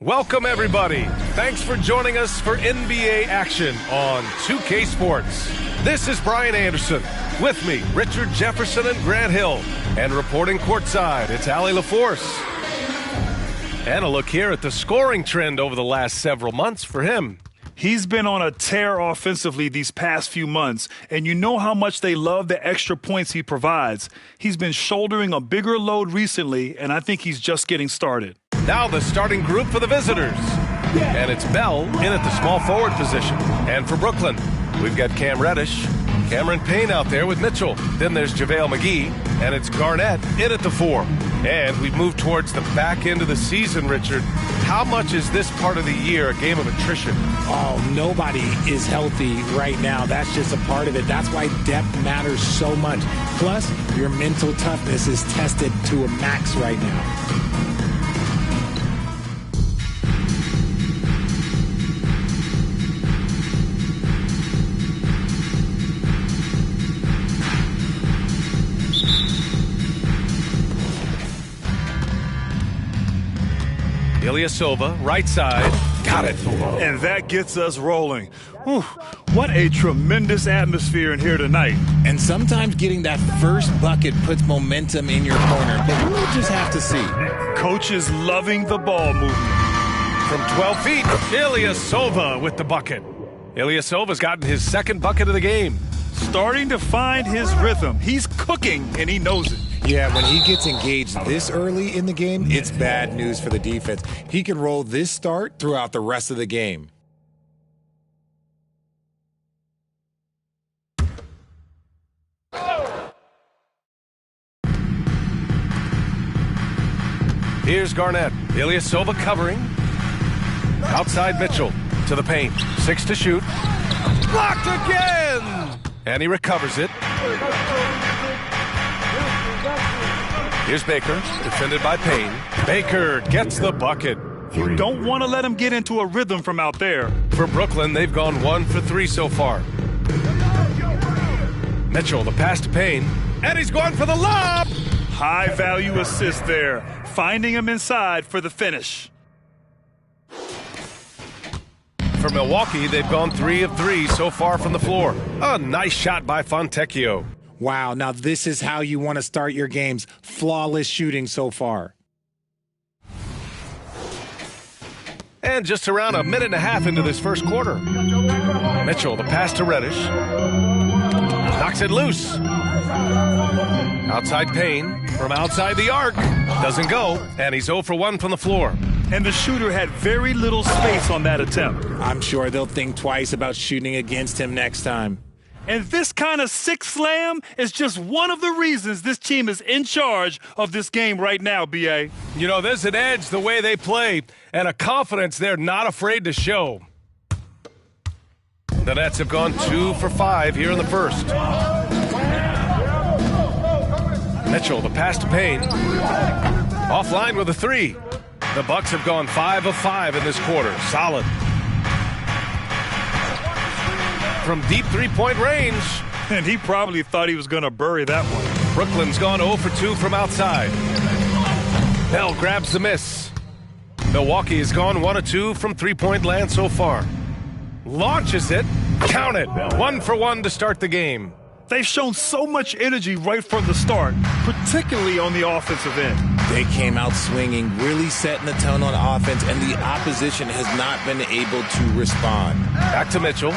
Welcome, everybody. Thanks for joining us for NBA action on 2K Sports. This is Brian Anderson. With me, Richard Jefferson and Grant Hill. And reporting courtside, it's Allie LaForce. And a look here at the scoring trend over the last several months for him. He's been on a tear offensively these past few months, and you know how much they love the extra points he provides. He's been shouldering a bigger load recently, and I think he's just getting started. Now the starting group for the visitors. And it's Bell in at the small forward position. And for Brooklyn, we've got Cam Reddish, Cameron Payne out there with Mitchell. Then there's JaVale McGee, and it's Garnett in at the 4. And we've moved towards the back end of the season, Richard. How much is this part of the year a game of attrition? Oh, nobody is healthy right now. That's just a part of it. That's why depth matters so much. Plus, your mental toughness is tested to a max right now. Ilyasova, right side, got it. And that gets us rolling. Whew, what a tremendous atmosphere in here tonight. And sometimes getting that first bucket puts momentum in your corner, but we'll just have to see. Coach is loving the ball movement. From 12 feet, Ilyasova with the bucket. Ilyasova's gotten his second bucket of the game. Starting to find his rhythm. He's cooking, and he knows it. Yeah, when he gets engaged this early in the game, it's bad news for the defense. He can roll this start throughout the rest of the game. Here's Garnett. Ilyasova covering. Outside Mitchell to the paint. 6 to shoot. Blocked again! And he recovers it. Here's Baker, defended by Payne. Baker gets the bucket. You don't want to let him get into a rhythm from out there. For Brooklyn, they've gone 1 for 3 so far. Mitchell, the pass to Payne. And he's going for the lob! High value assist there. Finding him inside for the finish. For Milwaukee, they've gone 3 of 3 so far from the floor. A nice shot by Fontecchio. Wow, now this is how you want to start your games. Flawless shooting so far. And just around a minute and a half into this first quarter. Mitchell, the pass to Reddish. Knocks it loose. Outside Payne from outside the arc. Doesn't go, and he's 0 for 1 from the floor. And the shooter had very little space on that attempt. I'm sure they'll think twice about shooting against him next time. And this kind of sick slam is just one of the reasons this team is in charge of this game right now, B.A. You know, there's an edge the way they play and a confidence they're not afraid to show. The Nets have gone 2 for 5 here in the first. Mitchell, the pass to Payne. Offline with a 3. The Bucks have gone 5 of 5 in this quarter. Solid. From deep three-point range. And he probably thought he was going to bury that one. Brooklyn's gone 0 for 2 from outside. Bell grabs the miss. Milwaukee has gone 1 of 2 from three-point land so far. Launches it. Count it. 1 for 1 to start the game. They've shown so much energy right from the start, particularly on the offensive end. They came out swinging, really setting the tone on offense, and the opposition has not been able to respond. Back to Mitchell.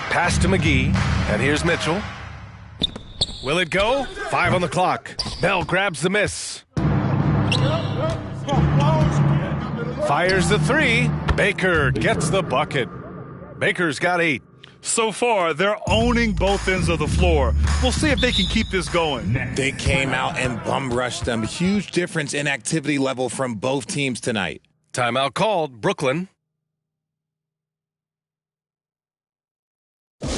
Pass to McGee. And here's Mitchell. Will it go? 5 on the clock. Bell grabs the miss. Fires the 3. Baker gets the bucket. Baker's got 8. So far, they're owning both ends of the floor. We'll see if they can keep this going. They came out and bum rushed them. Huge difference in activity level from both teams tonight. Timeout called. Brooklyn. Boy,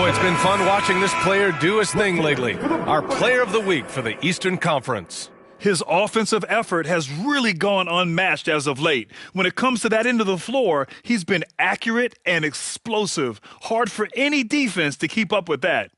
it's been fun watching this player do his thing lately. Our player of the week for the Eastern Conference. His offensive effort has really gone unmatched as of late. When it comes to that end of the floor, he's been accurate and explosive. Hard for any defense to keep up with that.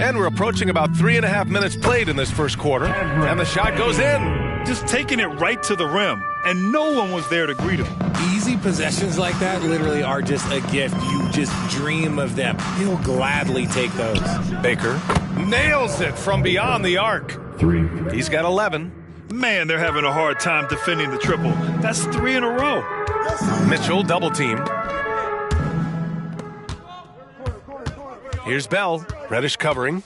And we're approaching about 3.5 minutes played in this first quarter. And the shot goes in. Just taking it right to the rim, and no one was there to greet him. Easy possessions like that literally are just a gift. You just dream of them. He'll gladly take those. Baker nails it from beyond the arc. 3. He's got 11. Man, they're having a hard time defending the triple. That's 3 in a row. Mitchell double teamed. Here's Bell. Reddish covering.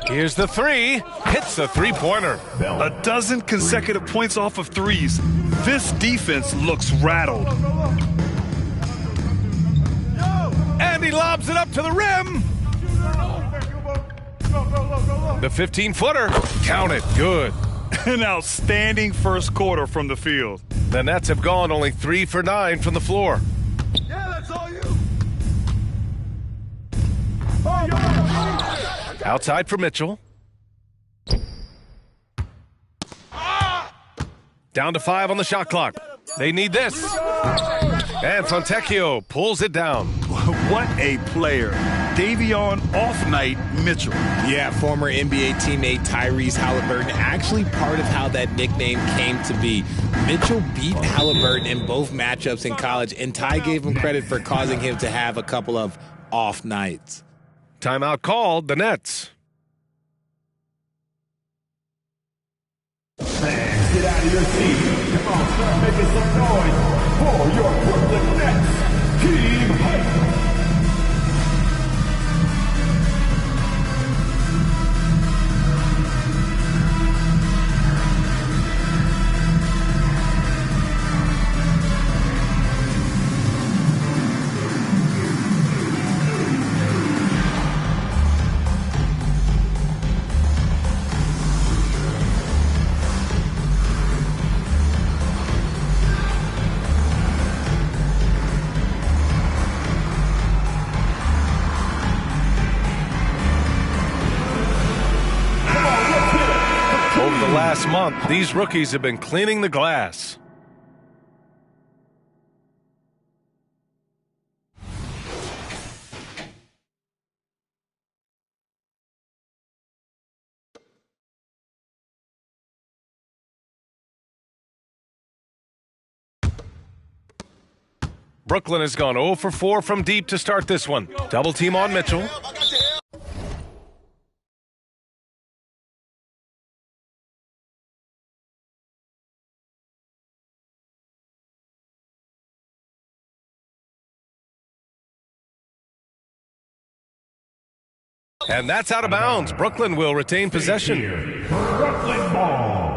Here's the 3. Hits a three-pointer. A dozen consecutive points off of threes. This defense looks rattled. And he lobs it up to the rim. The 15-footer. Count it. Good. An outstanding first quarter from the field. The Nets have gone only 3 for 9 from the floor. Yeah, that's all you. Outside for Mitchell. Down to 5 on the shot clock. They need this. And Fontecchio pulls it down. What a player. Davion off-night Mitchell. Yeah, former NBA teammate Tyrese Halliburton, actually part of how that nickname came to be. Mitchell beat Halliburton in both matchups in college, and Ty gave him credit for causing him to have a couple of off nights. Timeout called, the Nets. Fans, get out of your seat. Come on, start making some noise for your Brooklyn Nets. Team Hype. Last month, these rookies have been cleaning the glass. Brooklyn has gone 0 for 4 from deep to start this one. Double team on Mitchell. And that's out of bounds. Brooklyn will retain possession. Brooklyn ball.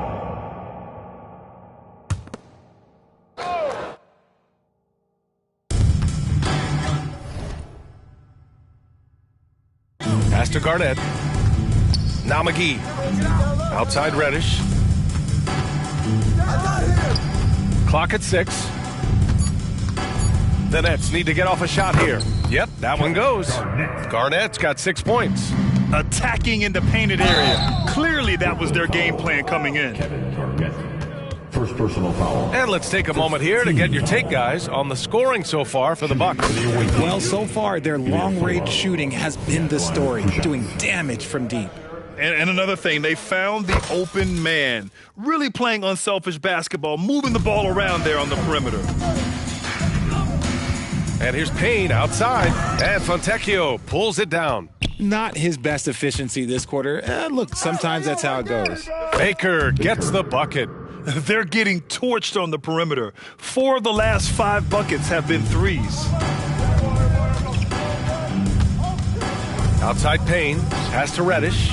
Pass to Garnett. Now McGee. Outside Reddish. Clock at 6. The Nets need to get off a shot here. Yep, that one goes. Garnett's got 6 points. Attacking in the painted area. Clearly that was their game plan coming in. First personal foul. And let's take a moment here to get your take, guys, on the scoring so far for the Bucks. Well, so far, their long-range shooting has been the story, doing damage from deep. And another thing, they found the open man. Really playing unselfish basketball, moving the ball around there on the perimeter. And here's Payne outside, and Fontecchio pulls it down. Not his best efficiency this quarter. Look, sometimes that's how it goes. Baker gets the bucket. They're getting torched on the perimeter. 4 of the last 5 buckets have been threes. Outside Payne, pass to Reddish.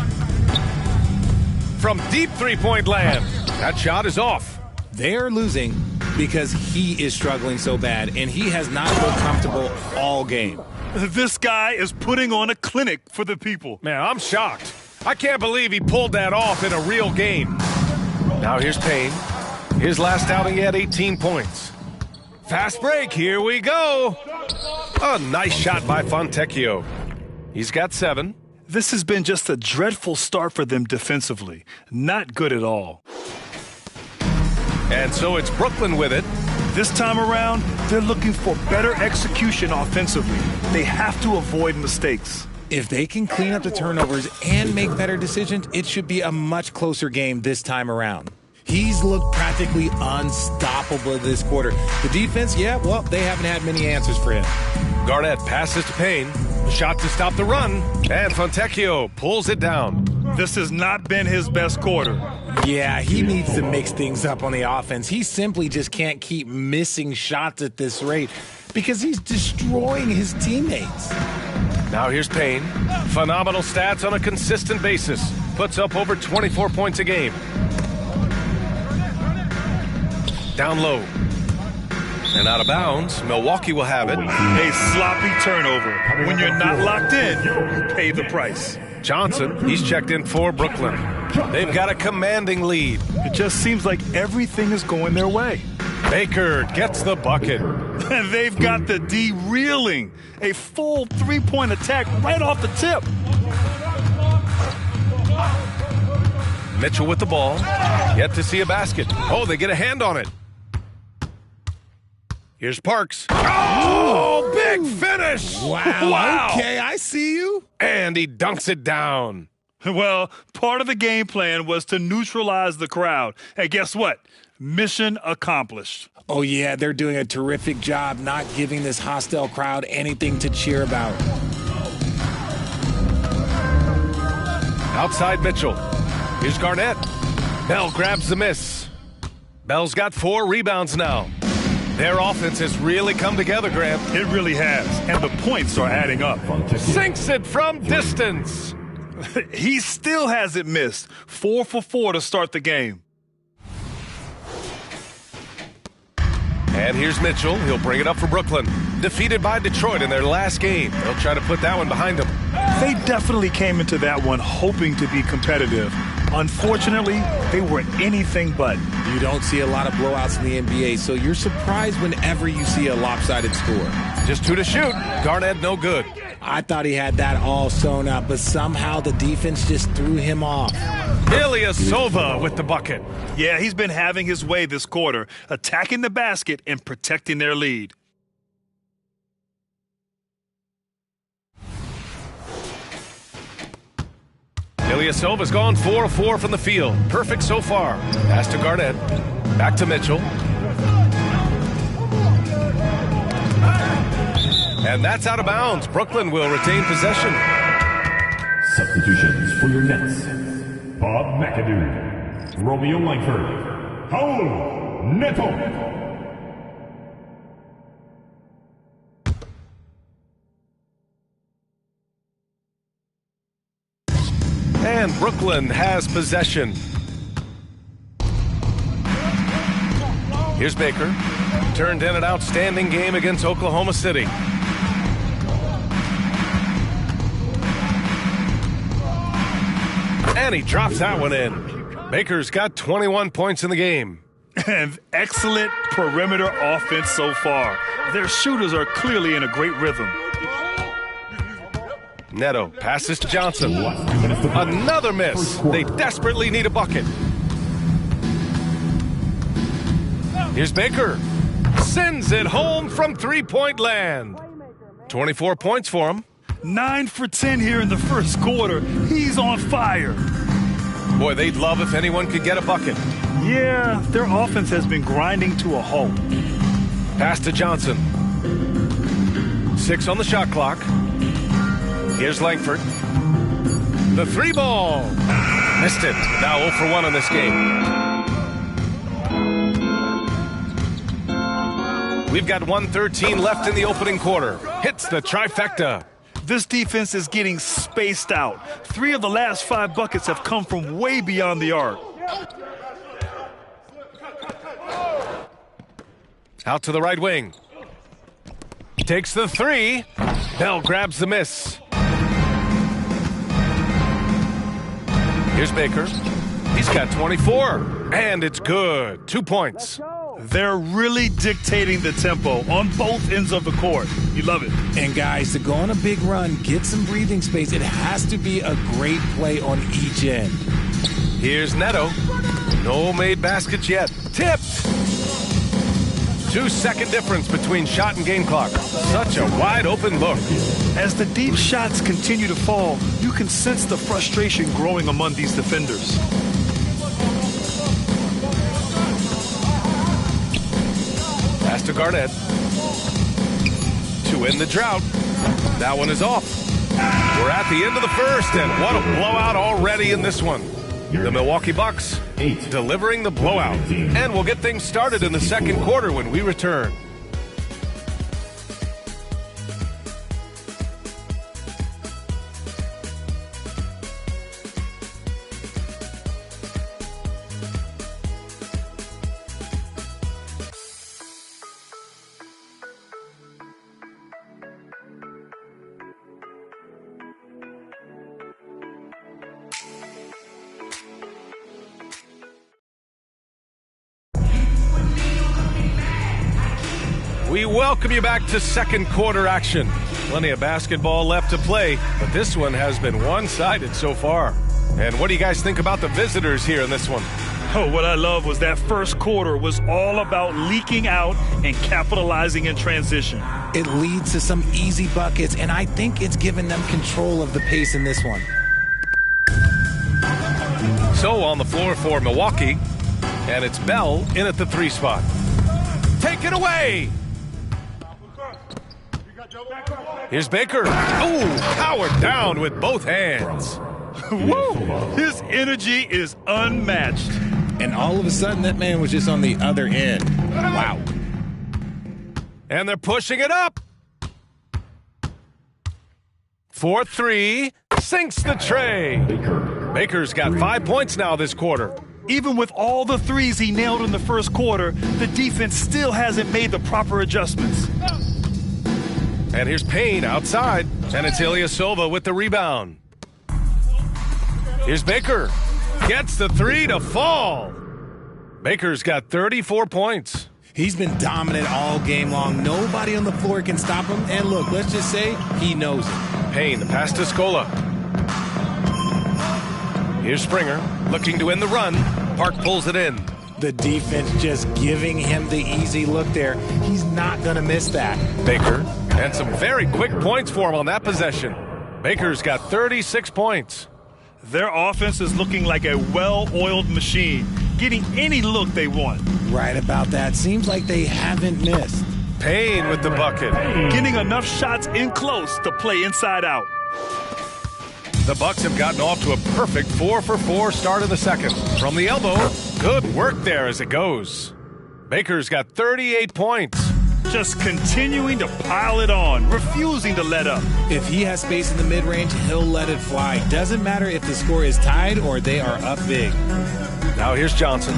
From deep three-point land, that shot is off. They're losing because he is struggling so bad, and he has not looked comfortable all game. This guy is putting on a clinic for the people. Man, I'm shocked. I can't believe he pulled that off in a real game. Now here's Payne. His last outing, he had 18 points. Fast break, here we go. A nice shot by Fontecchio. He's got 7. This has been just a dreadful start for them defensively. Not good at all. And so it's Brooklyn with it. This time around, they're looking for better execution offensively. They have to avoid mistakes. If they can clean up the turnovers and make better decisions, it should be a much closer game this time around. He's looked practically unstoppable this quarter. The defense, yeah, well, they haven't had many answers for him. Garnett passes to Payne. Shot to stop the run. And Fontecchio pulls it down. This has not been his best quarter. Yeah, he needs to mix things up on the offense. He simply just can't keep missing shots at this rate because he's destroying his teammates. Now here's Payne. Phenomenal stats on a consistent basis. Puts up over 24 points a game. Down low. And out of bounds, Milwaukee will have it. A sloppy turnover. When you're not locked in, you pay the price. Johnson, he's checked in for Brooklyn. They've got a commanding lead. It just seems like everything is going their way. Baker gets the bucket. And they've got the D reeling. A full three-point attack right off the tip. Mitchell with the ball. Yet to see a basket. Oh, they get a hand on it. Here's Parks. Oh, big finish. Wow. Okay, I see you. And he dunks it down. Well, part of the game plan was to neutralize the crowd. And guess what? Mission accomplished. Oh, yeah, they're doing a terrific job not giving this hostile crowd anything to cheer about. Outside Mitchell. Here's Garnett. Bell grabs the miss. Bell's got 4 rebounds now. Their offense has really come together, Graham. It really has, and the points are adding up. Sinks it from distance. He still hasn't missed. 4 for 4 to start the game. And here's Mitchell. He'll bring it up for Brooklyn. Defeated by Detroit in their last game. They'll try to put that one behind them. They definitely came into that one hoping to be competitive. Unfortunately, they were anything but. You don't see a lot of blowouts in the NBA, so you're surprised whenever you see a lopsided score. Just 2 to shoot. Garnett no good. I thought he had that all sewn up, but somehow the defense just threw him off. Ilyasova with the bucket. Yeah, he's been having his way this quarter, attacking the basket and protecting their lead. Ilyasova's gone 4 of 4 from the field. Perfect so far. Pass to Garnett. Back to Mitchell. And that's out of bounds. Brooklyn will retain possession. Substitutions for your Nets. Bob McAdoo. Romeo Langford. Paolo Neto. And Brooklyn has possession. Here's Baker. Turned in an outstanding game against Oklahoma City. And he drops that one in. Baker's got 21 points in the game. And excellent perimeter offense so far. Their shooters are clearly in a great rhythm. Neto passes to Johnson. Another miss. They desperately need a bucket. Here's Baker. Sends it home from three-point land. 24 points for him. 9 for 10 here in the first quarter. He's on fire. Boy, they'd love if anyone could get a bucket. Yeah, their offense has been grinding to a halt. Pass to Johnson. 6 on the shot clock. Here's Langford. The 3 ball. Missed it. Now 0 for 1 in this game. We've got 1:13 left in the opening quarter. Hits the trifecta. This defense is getting spaced out. 3 of the last 5 buckets have come from way beyond the arc. Out to the right wing. Takes the 3. Bell grabs the miss. Here's Baker. He's got 24. And it's good. 2 points. They're really dictating the tempo on both ends of the court. You love it. And guys, to go on a big run, get some breathing space, it has to be a great play on each end. Here's Neto. No made baskets yet. Tipped. 2-second difference between shot and game clock. Such a wide open look. As the deep shots continue to fall, you can sense the frustration growing among these defenders. Pass to Garnett. To end the drought. That one is off. We're at the end of the first, and what a blowout already in this one. The Milwaukee Bucks delivering the blowout. And we'll get things started in the second quarter when we return. We welcome you back to second quarter action. Plenty of basketball left to play, but this one has been one-sided so far. And what do you guys think about the visitors here in this one? Oh, what I love was that first quarter was all about leaking out and capitalizing in transition. It leads to some easy buckets, and I think it's given them control of the pace in this one. So on the floor for Milwaukee, and it's Bell in at the 3 spot. Take it away! Here's Baker. Oh, powered down with both hands. Woo! His energy is unmatched. And all of a sudden, that man was just on the other end. Wow. And they're pushing it up. 4-3. Sinks the tray. Baker's got 5 points now this quarter. Even with all the threes he nailed in the first quarter, the defense still hasn't made the proper adjustments. And here's Payne outside, and it's Ilyasova with the rebound. Here's Baker. Gets the 3 to fall. Baker's got 34 points. He's been dominant all game long. Nobody on the floor can stop him. And look, let's just say he knows it. Payne, the pass to Scola. Here's Springer, looking to end the run. Park pulls it in. The defense just giving him the easy look there. He's not going to miss that. Baker, and some very quick points for him on that possession. Baker's got 36 points. Their offense is looking like a well-oiled machine, getting any look they want. Right about that. Seems like they haven't missed. Payne with the bucket. Getting enough shots in close to play inside out. The Bucks have gotten off to a perfect 4-for-4 start in the second. From the elbow, good work there as it goes. Baker's got 38 points. Just continuing to pile it on, refusing to let up. If he has space in the mid-range, he'll let it fly. Doesn't matter if the score is tied or they are up big. Now here's Johnson.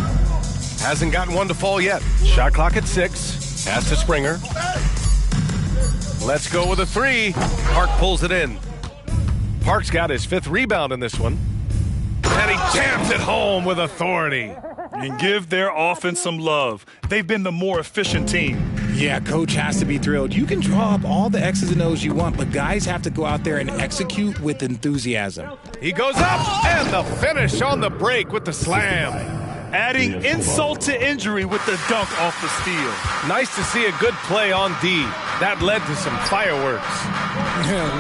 Hasn't gotten one to fall yet. Shot clock at 6. Pass to Springer. Let's go with a 3. Park pulls it in. Park's got his 5th rebound in this one. And he jams it home with authority. And give their offense some love. They've been the more efficient team. Yeah, coach has to be thrilled. You can draw up all the X's and O's you want, but guys have to go out there and execute with enthusiasm. He goes up, and the finish on the break with the slam. Adding insult to injury with the dunk off the steal. Nice to see a good play on D. That led to some fireworks.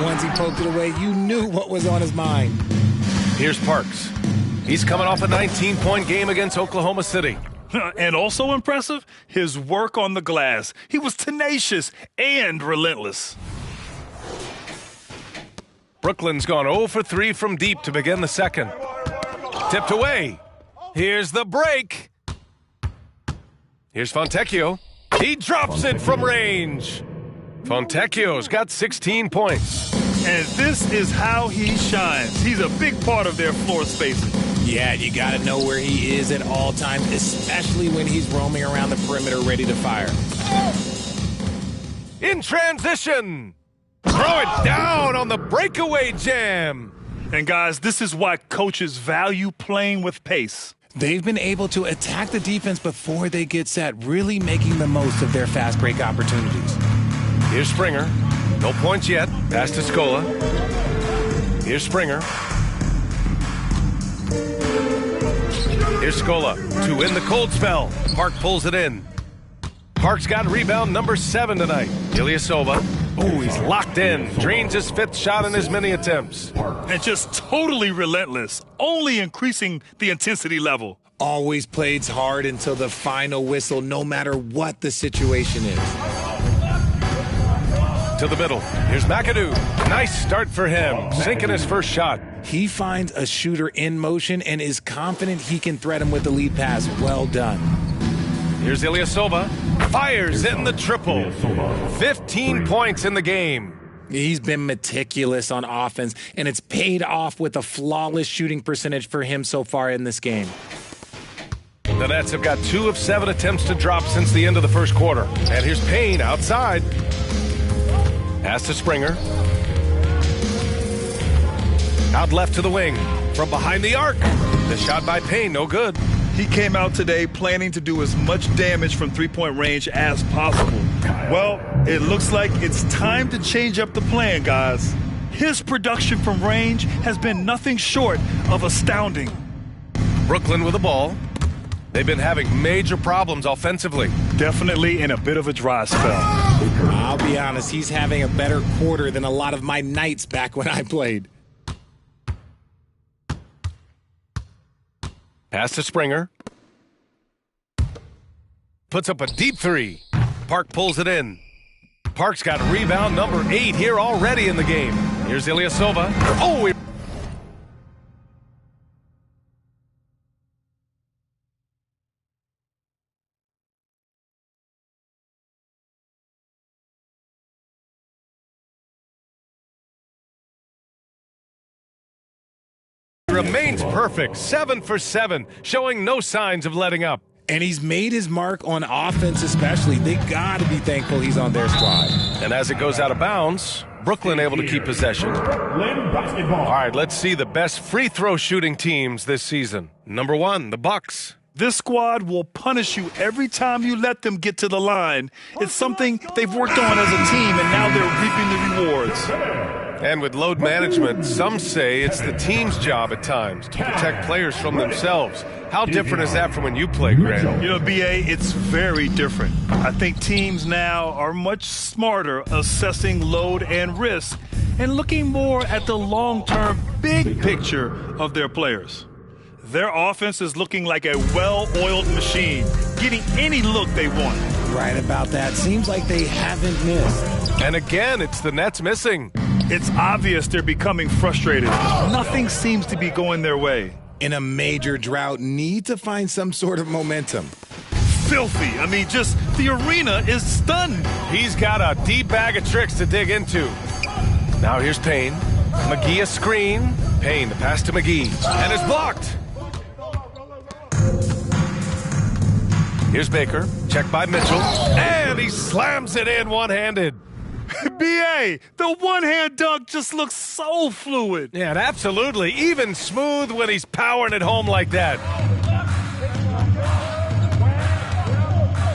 Once he poked it away, you knew what was on his mind. Here's Parks. He's coming off a 19-point game against Oklahoma City. And also impressive, his work on the glass. He was tenacious and relentless. Brooklyn's gone 0 for 3 from deep to begin the second. Tipped away. Here's the break. Here's Fontecchio. He drops it from range. Fontecchio's got 16 points. And this is how he shines. He's a big part of their floor spacing. Yeah, you got to know where he is at all times, especially when he's roaming around the perimeter ready to fire. In transition. Throw it down on the breakaway jam. And guys, this is why coaches value playing with pace. They've been able to attack the defense before they get set, really making the most of their fast break opportunities. Here's Springer. No points yet. Pass to Scola. Here's Springer. Here's Scola to win the cold spell. Park pulls it in. Park's got rebound number 7 tonight. Ilyasova. Oh, he's locked in. Drains his 5th shot in as many attempts. And just totally relentless, only increasing the intensity level. Always plays hard until the final whistle, no matter what the situation is. To the middle. Here's McAdoo. Nice start for him. Sinking his first shot. He finds a shooter in motion and is confident he can threat him with the lead pass. Well done. Here's Ilyasova. Fires in the triple. 15 points in the game. He's been meticulous on offense, and it's paid off with a flawless shooting percentage for him so far in this game. The Nets have got 2 of 7 attempts to drop since the end of the first quarter. And here's Payne outside. Pass to Springer. Out left to the wing. From behind the arc. The shot by Payne, no good. He came out today planning to do as much damage from three-point range as possible. Well, it looks like it's time to change up the plan, guys. His production from range has been nothing short of astounding. Brooklyn with the ball. They've been having major problems offensively. Definitely in a bit of a dry spell. I'll be honest, he's having a better quarter than a lot of my nights back when I played. Pass to Springer. Puts up a deep 3. Park pulls it in. Park's got rebound number 8 here already in the game. Here's Ilyasova. Oh, remains perfect. 7 for 7, showing no signs of letting up. And he's made his mark on offense especially. They got to be thankful he's on their squad. And as it goes out of bounds, Brooklyn able to keep possession. All right, let's see the best free throw shooting teams this season. Number 1, the Bucks. This squad will punish you every time you let them get to the line. It's something they've worked on as a team, and now they're reaping the rewards. And with load management, some say it's the team's job at times to protect players from themselves. How different is that from when you play, Grant? You know, B.A., it's very different. I think teams now are much smarter assessing load and risk and looking more at the long-term big picture of their players. Their offense is looking like a well-oiled machine, getting any look they want. Right about that. Seems like they haven't missed. And again, it's the Nets missing. It's obvious they're becoming frustrated. Nothing seems to be going their way. In a major drought, need to find some sort of momentum. Filthy. I mean, just the arena is stunned. He's got a deep bag of tricks to dig into. Now here's Payne. McGee a screen. Payne, the pass to McGee. And it's blocked. Here's Baker. Checked by Mitchell. And he slams it in one-handed. B.A., the one-hand dunk just looks so fluid. Yeah, absolutely. Even smooth when he's powering it home like that.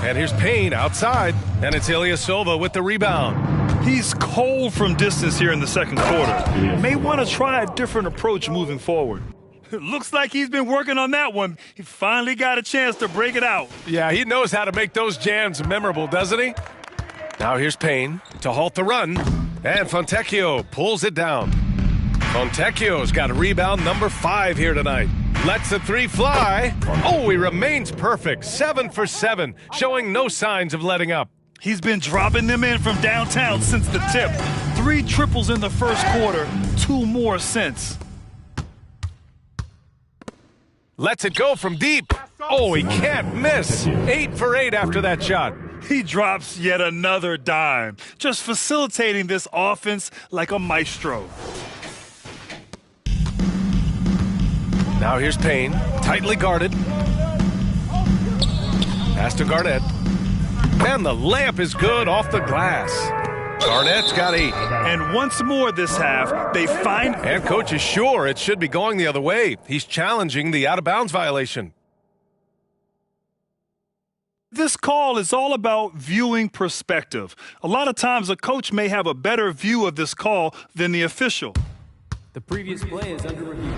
And here's Payne outside. And it's Ilyasova with the rebound. He's cold from distance here in the second quarter. May want to try a different approach moving forward. Looks like he's been working on that one. He finally got a chance to break it out. Yeah, he knows how to make those jams memorable, doesn't he? Now here's Payne to halt the run. And Fontecchio pulls it down. Fontecchio's got a rebound number 5 here tonight. Lets the 3 fly. Oh, he remains perfect. 7 for 7, showing no signs of letting up. He's been dropping them in from downtown since the tip. 3 triples in the first quarter, 2 more since. Lets it go from deep. Oh, he can't miss. 8 for 8 after that shot. He drops yet another dime, just facilitating this offense like a maestro. Now here's Payne, tightly guarded. Pass to Garnett. And the layup is good off the glass. Garnett's got 8. And once more this half, they find... And coach is sure it should be going the other way. He's challenging the out-of-bounds violation. This call is all about viewing perspective. A lot of times a coach may have a better view of this call than the official. The previous play is under review.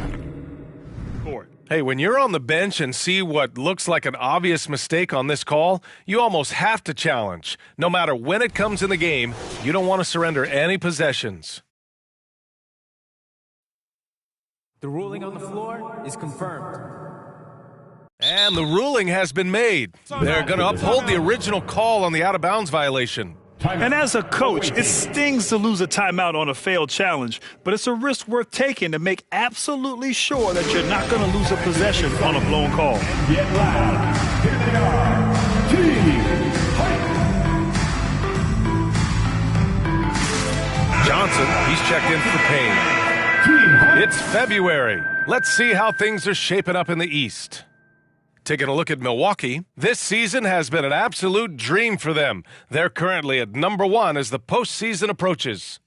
court. Hey, when you're on the bench and see what looks like an obvious mistake on this call, you almost have to challenge. No matter when it comes in the game, you don't want to surrender any possessions. The ruling on the floor is confirmed. And the ruling has been made. They're going to uphold the original call on the out-of-bounds violation. And as a coach, it stings to lose a timeout on a failed challenge, but it's a risk worth taking to make absolutely sure that you're not going to lose a possession on a blown call. Get loud. Here they are. Team Johnson, he's checked in for Payne. It's February. Let's see how things are shaping up in the East. Taking a look at Milwaukee, this season has been an absolute dream for them. They're currently at #1 as the postseason approaches.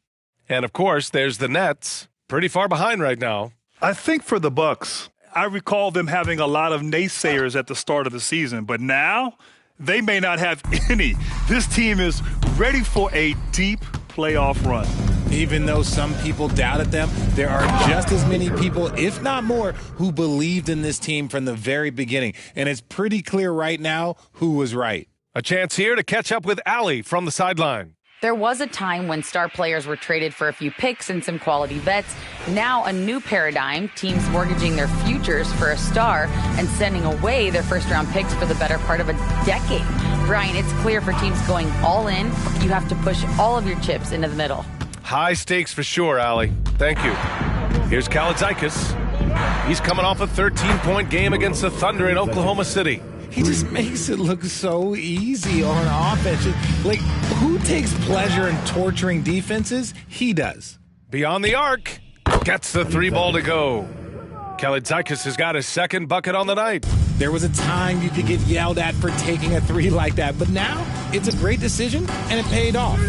And of course, there's the Nets, pretty far behind right now. I think for the Bucks, I recall them having a lot of naysayers at the start of the season, but now they may not have any. This team is ready for a deep playoff run. Even though some people doubted them, there are just as many people, if not more, who believed in this team from the very beginning. And it's pretty clear right now who was right. A chance here to catch up with Allie from the sideline. There was a time when star players were traded for a few picks and some quality vets. Now a new paradigm, teams mortgaging their futures for a star and sending away their first-round picks for the better part of a decade. Brian, it's clear for teams going all in, you have to push all of your chips into the middle. High stakes for sure, Allie. Thank you. Here's Kalaitzakis. He's coming off a 13-point game against the Thunder in Oklahoma City. He just makes it look so easy on offense. Like, who takes pleasure in torturing defenses? He does. Beyond the arc. Gets the three ball to go. Kalaitzakis has got his second bucket on the night. There was a time you could get yelled at for taking a three like that, but now it's a great decision, and it paid off.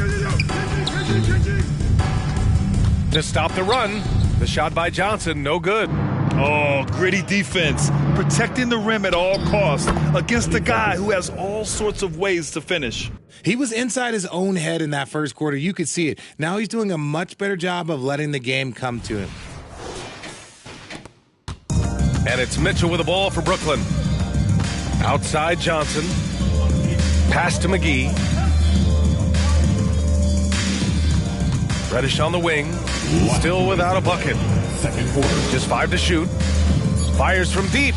To stop the run, the shot by Johnson, no good. Oh, gritty defense, protecting the rim at all costs against a guy who has all sorts of ways to finish. He was inside his own head in that first quarter. You could see it. Now he's doing a much better job of letting the game come to him. And it's Mitchell with the ball for Brooklyn. Outside Johnson. Pass to McGee. Reddish on the wing. Still without a bucket. Just 5 to shoot. Fires from deep.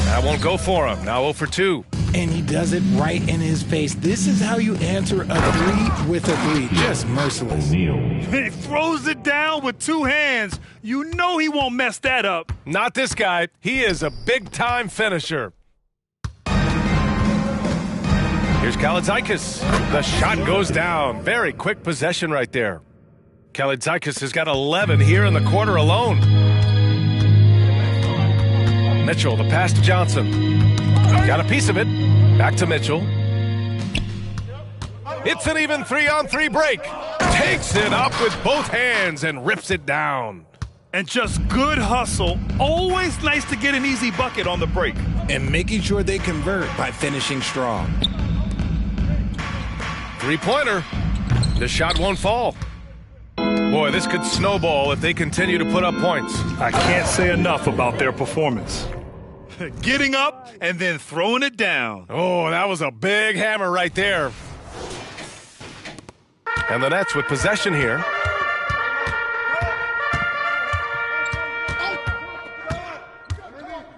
That won't go for him. Now 0 for 2. And he does it right in his face. This is how you answer a three with a three. Just merciless. He throws it down with two hands. You know he won't mess that up. Not this guy. He is a big-time finisher. Here's Kalaitzakis. The shot goes down. Very quick possession right there. Kalaitzakis has got 11 here in the quarter alone. Mitchell, the pass to Johnson. Got a piece of it. Back to Mitchell. It's an even 3-on-3 break. Takes it up with both hands and rips it down. And just good hustle. Always nice to get an easy bucket on the break. And making sure they convert by finishing strong. Three-pointer. The shot won't fall. Boy, this could snowball if they continue to put up points. I can't say enough about their performance. Getting up and then throwing it down. Oh, that was a big hammer right there. And the Nets with possession here.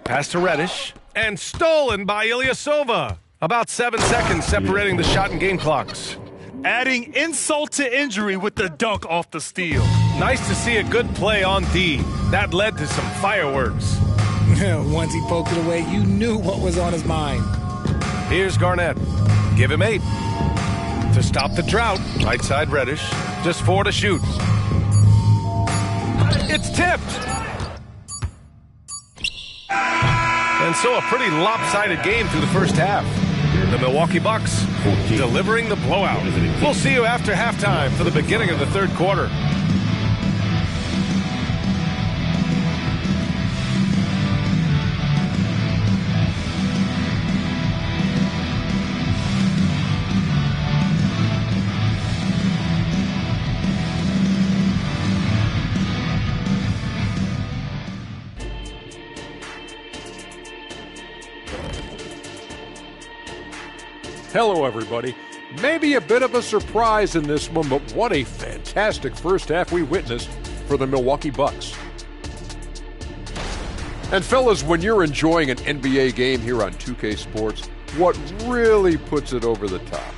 Pass to Reddish. And stolen by Ilyasova. About 7 seconds separating the shot and game clocks. Adding insult to injury with the dunk off the steal. Nice to see a good play on D. That led to some fireworks. Once he poked it away, you knew what was on his mind. Here's Garnett. Give him 8. To stop the drought, right side Reddish. Just 4 to shoot. It's tipped. And so a pretty lopsided game through the first half. The Milwaukee Bucks delivering the blowout. We'll see you after halftime for the beginning of the third quarter. Hello, everybody. Maybe a bit of a surprise in this one, but what a fantastic first half we witnessed for the Milwaukee Bucks. And fellas, when you're enjoying an NBA game here on 2K Sports, what really puts it over the top?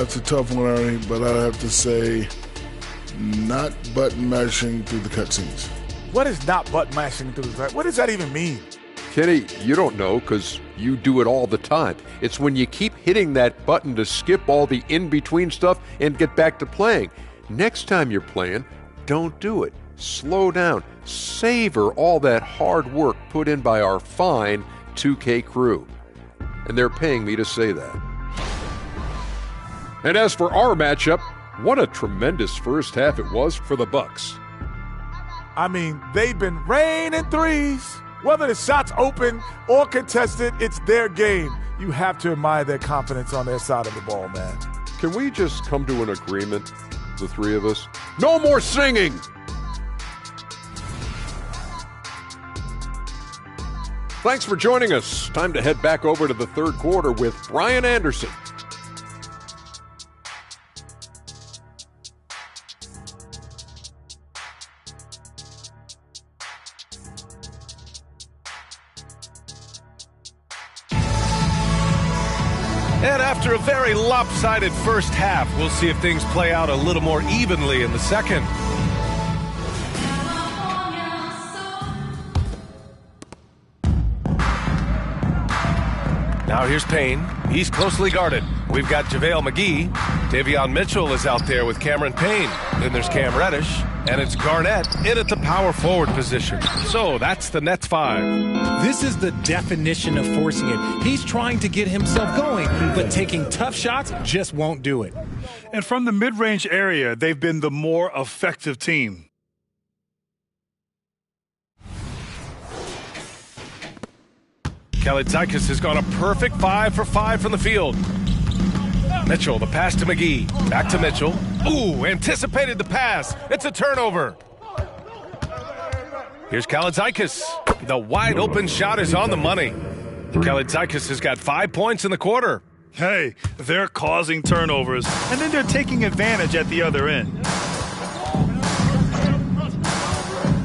It's a tough one, Ernie, but I have to say not button mashing through the cutscenes. What is not button mashing through the cutscenes? What does that even mean? Kenny, you don't know because you do it all the time. It's when you keep hitting that button to skip all the in-between stuff and get back to playing. Next time you're playing, don't do it. Slow down. Savor all that hard work put in by our fine 2K crew. And they're paying me to say that. And as for our matchup, what a tremendous first half it was for the Bucks. I mean, they've been raining threes. Whether the shot's open or contested, it's their game. You have to admire their confidence on their side of the ball, man. Can we just come to an agreement, the three of us? No more singing! Thanks for joining us. Time to head back over to the third quarter with Brian Anderson. And after a very lopsided first half, we'll see if things play out a little more evenly in the second. Now here's Payne. He's closely guarded. We've got JaVale McGee. Davion Mitchell is out there with Cameron Payne. Then there's Cam Reddish. And it's Garnett in at the power forward position. So that's the Nets 5. This is the definition of forcing it. He's trying to get himself going, but taking tough shots just won't do it. And from the mid-range area, they've been the more effective team. Kelly Zykis has gone a perfect 5 for 5 from the field. Mitchell, the pass to McGee. Back to Mitchell. Ooh, anticipated the pass. It's a turnover. Here's Kalaitzakis. The wide open shot is on the money. Kalaitzakis has got 5 points in the quarter. Hey, they're causing turnovers, and then they're taking advantage at the other end.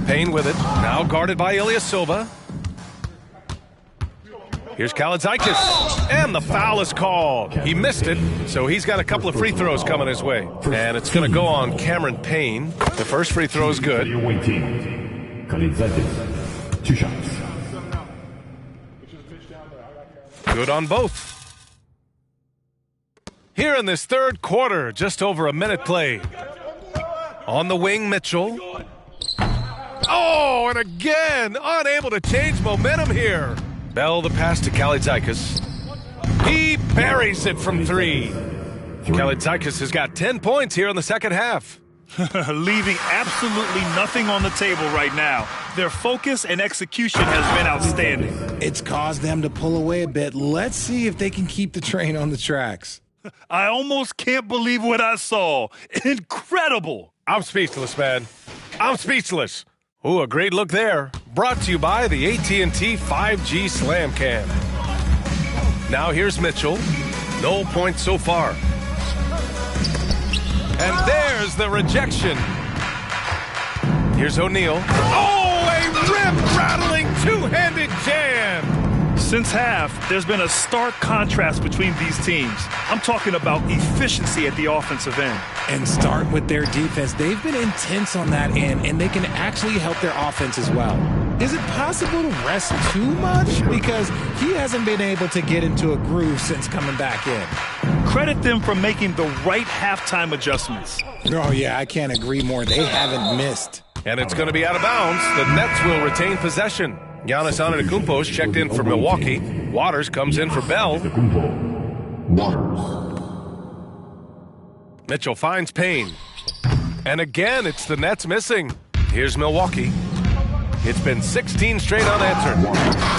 Payne with it. Now guarded by Ilyasova. Here's Kalaitzakis, and the foul is called. He missed it, so he's got a couple of free throws coming his way. And it's going to go on Cameron Payne. The first free throw is good. Kalaitzakis, 2 shots. Good on both. Here in this third quarter, just over a minute played. On the wing, Mitchell. Oh, and again, unable to change momentum here. Bell the pass to Kalaitzakis. He buries it from 3. Kalaitzakis has got 10 points here in the second half. Leaving absolutely nothing on the table right now. Their focus and execution has been outstanding. It's caused them to pull away a bit. Let's see if they can keep the train on the tracks. I almost can't believe what I saw. Incredible. I'm speechless, man. I'm speechless. Ooh, a great look there. Brought to you by the AT&T 5G Slam Cam. Now here's Mitchell. No points so far. And there's the rejection. Here's O'Neal. Oh, a rip-rattling two-handed jam. Since half, there's been a stark contrast between these teams. I'm talking about efficiency at the offensive end. And start with their defense. They've been intense on that end, and they can actually help their offense as well. Is it possible to rest too much? Because he hasn't been able to get into a groove since coming back in. Credit them for making the right halftime adjustments. Oh, yeah, I can't agree more. They haven't missed. And it's going to be out of bounds. The Nets will retain possession. Giannis Antetokounmpo is checked in for Milwaukee. Waters comes in for Bell. Mitchell finds Payne. And again, it's the Nets missing. Here's Milwaukee. It's been 16 straight unanswered.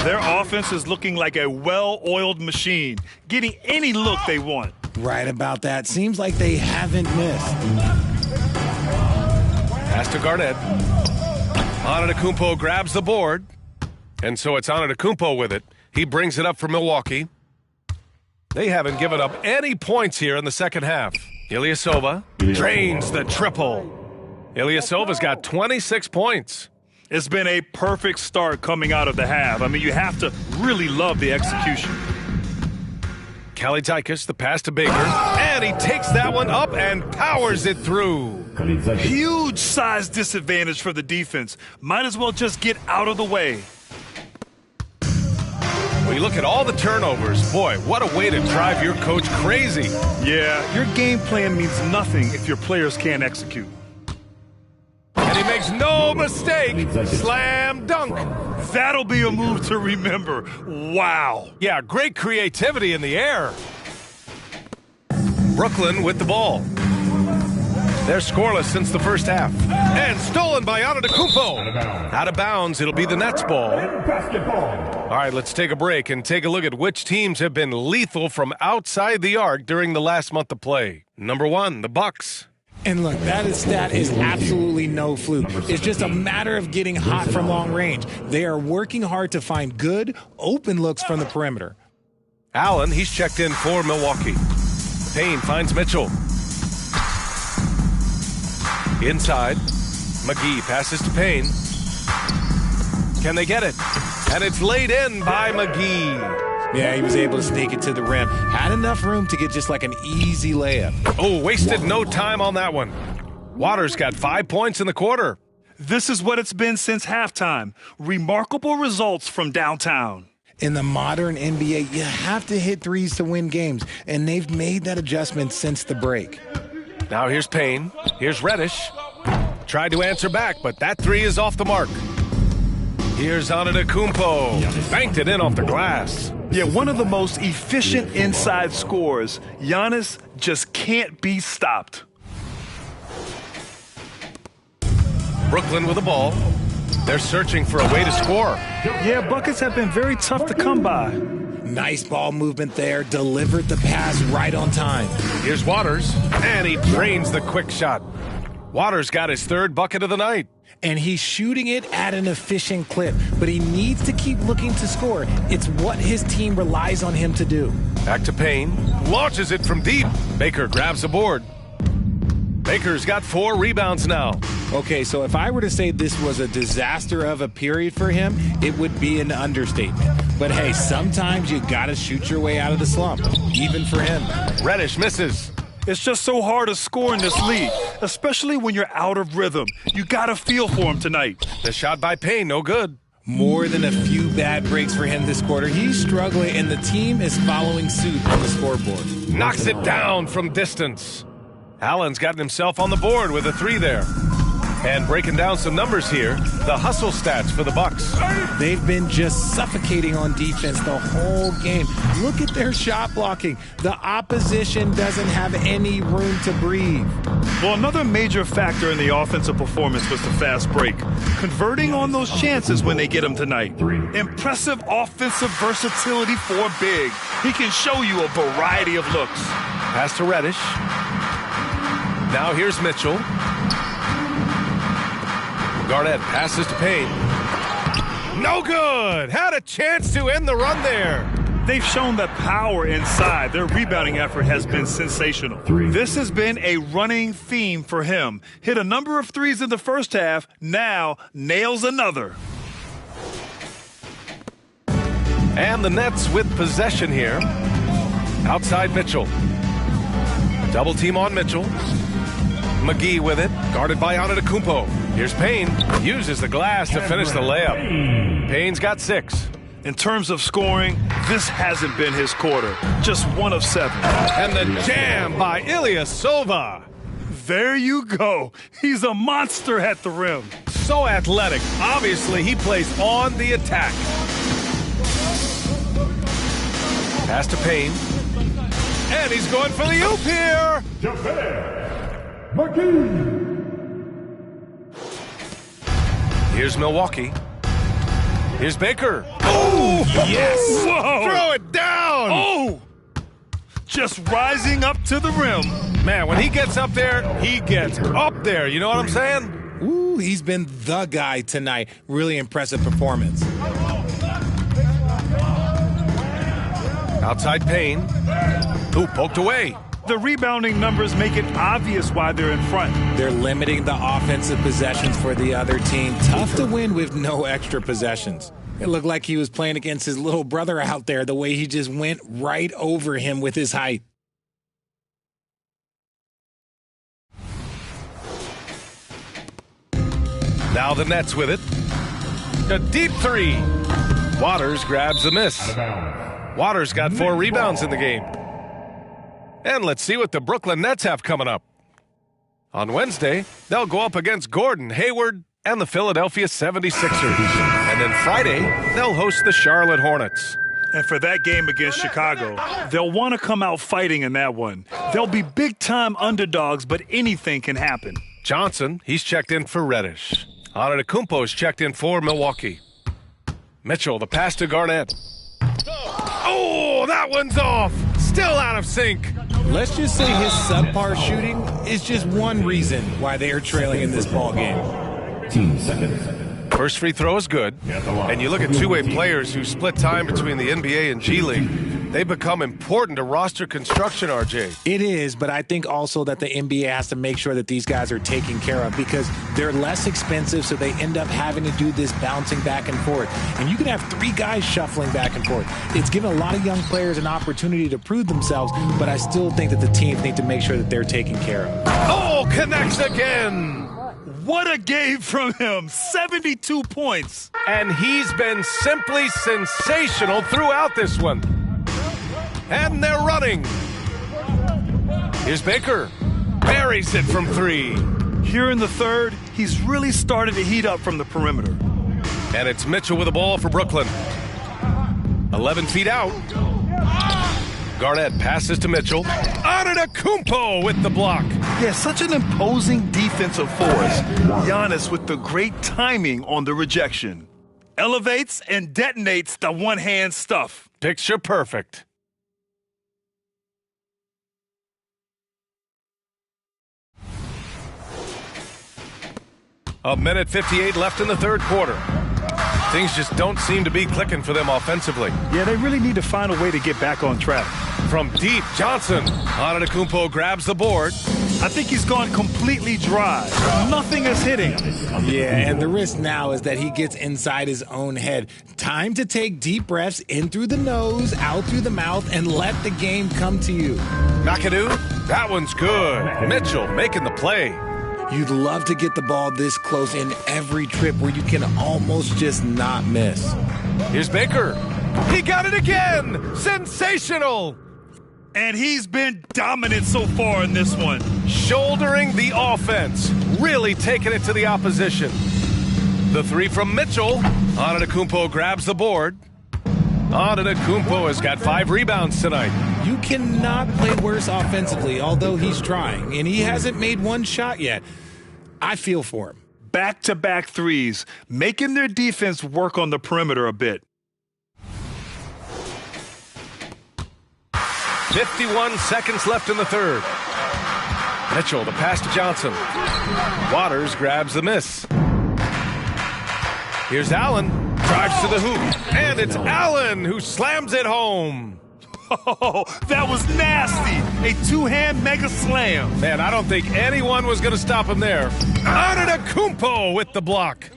Their offense is looking like a well-oiled machine, getting any look they want. Right about that. Seems like they haven't missed. Pass to Garnett. Antetokounmpo grabs the board. And so it's Antetokounmpo with it. He brings it up for Milwaukee. They haven't given up any points here in the second half. Ilyasova drains the triple. Ilyasova's got 26 points. It's been a perfect start coming out of the half. I mean, you have to really love the execution. Kalaitzakis, the pass to Baker, and he takes that one up and powers it through. Huge size disadvantage for the defense. Might as well just get out of the way. When you look at all the turnovers, boy, what a way to drive your coach crazy. Yeah, your game plan means nothing if your players can't execute. And he makes no mistake. Slam dunk. That'll be a move to remember. Wow. Yeah, great creativity in the air. Brooklyn with the ball. They're scoreless since the first half. And stolen by Antetokounmpo. Out of bounds, it'll be the Nets ball. All right, let's take a break and take a look at which teams have been lethal from outside the arc during the last month of play. Number 1, the Bucks. And look, that stat is absolutely no fluke. It's just a matter of getting hot from long range. They are working hard to find good, open looks from the perimeter. Allen, he's checked in for Milwaukee. Payne finds Mitchell. Inside, McGee passes to Payne. Can they get it? And it's laid in by McGee. Yeah, he was able to sneak it to the rim. Had enough room to get just like an easy layup. Oh, wasted no time on that one. Waters got 5 points in the quarter. This is what it's been since halftime. Remarkable results from downtown. In the modern NBA, you have to hit threes to win games, and they've made that adjustment since the break. Now here's Payne. Here's Reddish. Tried to answer back, but that three is off the mark. Here's Antetokounmpo. Banked it in off the glass. Yeah, one of the most efficient inside scorers. Giannis just can't be stopped. Brooklyn with the ball. They're searching for a way to score. Yeah, buckets have been very tough to come by. Nice ball movement there. Delivered the pass right on time. Here's Waters, and he drains the quick shot. Waters got his third bucket of the night. And he's shooting it at an efficient clip, but he needs to keep looking to score. It's what his team relies on him to do. Back to Payne. Launches it from deep. Baker grabs the board. Baker's got 4 rebounds now. Okay, so if I were to say this was a disaster of a period for him, it would be an understatement. But hey, sometimes you gotta shoot your way out of the slump, even for him. Reddish misses. It's just so hard to score in this league, especially when you're out of rhythm. You gotta feel for him tonight. The shot by Payne, no good. More than a few bad breaks for him this quarter. He's struggling, and the team is following suit on the scoreboard. Knocks it down from distance. Allen's gotten himself on the board with a 3 there. And breaking down some numbers here, the hustle stats for the Bucks. They've been just suffocating on defense the whole game. Look at their shot blocking. The opposition doesn't have any room to breathe. Well, another major factor in the offensive performance was the fast break. Converting on those chances when they get them tonight. Impressive offensive versatility for a big. He can show you a variety of looks. Pass to Reddish. Now here's Mitchell. Garnett passes to Payne. No good! Had a chance to end the run there. They've shown that power inside. Their rebounding effort has been sensational. This has been a running theme for him. Hit a number of threes in the first half, now nails another. And the Nets with possession here. Outside Mitchell. Double team on Mitchell. McGee with it, guarded by Antetokounmpo. Here's Payne, uses the glass to finish the layup. Payne's got 6. In terms of scoring, this hasn't been his quarter. Just 1 of 7. And the jam by Ilyasova. There you go. He's a monster at the rim. So athletic. Obviously, he plays on the attack. Pass to Payne. And he's going for the oop here. McGee. Here's Milwaukee. Here's Baker. Oh, yes. Whoa. Throw it down. Oh, just rising up to the rim. Man, when he gets up there, he gets up there. You know what I'm saying? Ooh, he's been the guy tonight. Really impressive performance. Outside Payne. Ooh, poked away. The rebounding numbers make it obvious why they're in front. They're limiting the offensive possessions for the other team. Tough to win with no extra possessions. It looked like he was playing against his little brother out there, the way he just went right over him with his height. Now the Nets with it. A deep three. Waters grabs the miss. Waters got 4 rebounds in the game. And let's see what the Brooklyn Nets have coming up. On Wednesday, they'll go up against Gordon Hayward and the Philadelphia 76ers. And then Friday, they'll host the Charlotte Hornets. And for that game against Chicago, they'll want to come out fighting in that one. They'll be big-time underdogs, but anything can happen. Johnson, he's checked in for Reddish. Antetokounmpo's checked in for Milwaukee. Mitchell, the pass to Garnett. Oh, that one's off. Still out of sync. Let's just say his subpar shooting is just one reason why they are trailing in this ball game. 15 seconds. First free throw is good. And you look at two-way players who split time between the NBA and G League. They become important to roster construction, RJ. It is, but I think also that the NBA has to make sure that these guys are taken care of because they're less expensive, so they end up having to do this bouncing back and forth. And you can have 3 guys shuffling back and forth. It's given a lot of young players an opportunity to prove themselves, but I still think that the teams need to make sure that they're taken care of. Oh, connects again. What a game from him. 72 points. And he's been simply sensational throughout this one. And they're running. Here's Baker. Buries it from 3. Here in the third, he's really started to heat up from the perimeter. And it's Mitchell with the ball for Brooklyn. 11 feet out. Garnett passes to Mitchell. Antetokounmpo with the block. Yeah, such an imposing defensive force. Giannis with the great timing on the rejection. Elevates and detonates the one-hand stuff. Picture perfect. A minute 58 left in the third quarter. Things just don't seem to be clicking for them offensively. Yeah, they really need to find a way to get back on track. From deep, Johnson. Antetokounmpo grabs the board. I think he's gone completely dry. Nothing is hitting. Yeah, and the risk now is that he gets inside his own head. Time to take deep breaths in through the nose, out through the mouth, and let the game come to you. McAdoo, that one's good. Mitchell making the play. You'd love to get the ball this close in every trip where you can almost just not miss. Here's Baker. He got it again. Sensational. And he's been dominant so far in this one. Shouldering the offense. Really taking it to the opposition. The 3 from Mitchell. Antetokounmpo grabs the board. Antetokounmpo has got 5 rebounds tonight. You cannot play worse offensively, although he's trying, and he hasn't made one shot yet. I feel for him. Back-to-back threes, making their defense work on the perimeter a bit. 51 seconds left in the third. Mitchell, the pass to Johnson. Waters grabs the miss. Here's Allen. Drives to the hoop. And it's Allen who slams it home. Oh, that was nasty. A 2-hand mega slam. Man, I don't think anyone was going to stop him there. Antetokounmpo with the block.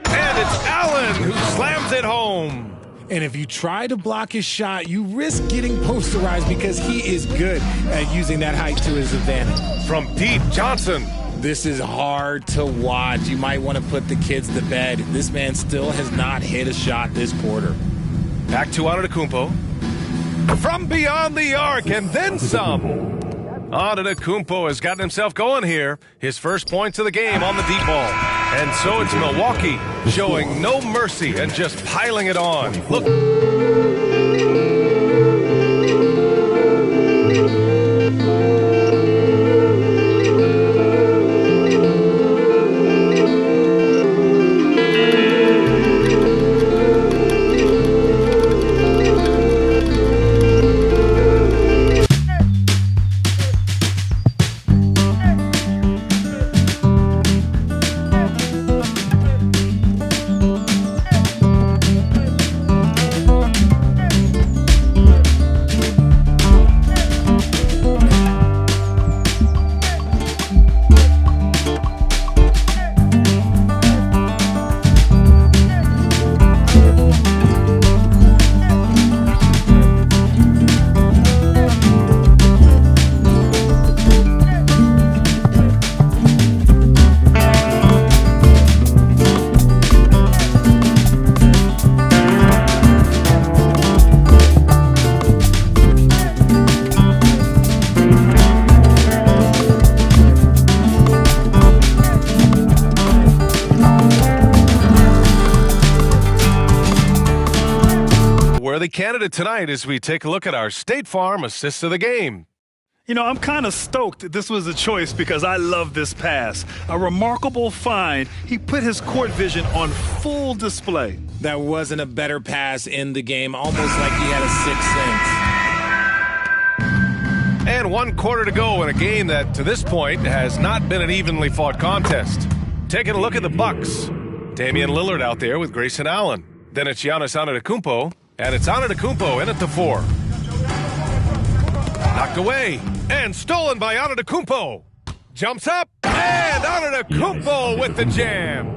And it's Allen who slams it home. And if you try to block his shot, you risk getting posterized because he is good at using that height to his advantage. From deep, Johnson. This is hard to watch. You might want to put the kids to bed. This man still has not hit a shot this quarter. Back to Antetokounmpo. From beyond the arc and then some. Antetokounmpo has gotten himself going here. His first points of the game on the deep ball. And so it's Milwaukee showing no mercy and just piling it on. Look. only candidate tonight as we take a look at our State Farm assist of the game. You know, I'm kind of stoked this was a choice because I love this pass. A remarkable find. He put his court vision on full display. That wasn't a better pass in the game, almost like he had a sixth sense. And 1 quarter to go in a game that, to this point, has not been an evenly fought contest. Taking a look at the Bucks. Damian Lillard out there with Grayson Allen. Then it's Giannis Antetokounmpo, and it's Antetokounmpo in at the 4. Knocked away, and stolen by Antetokounmpo. Jumps up, and Antetokounmpo with the jam.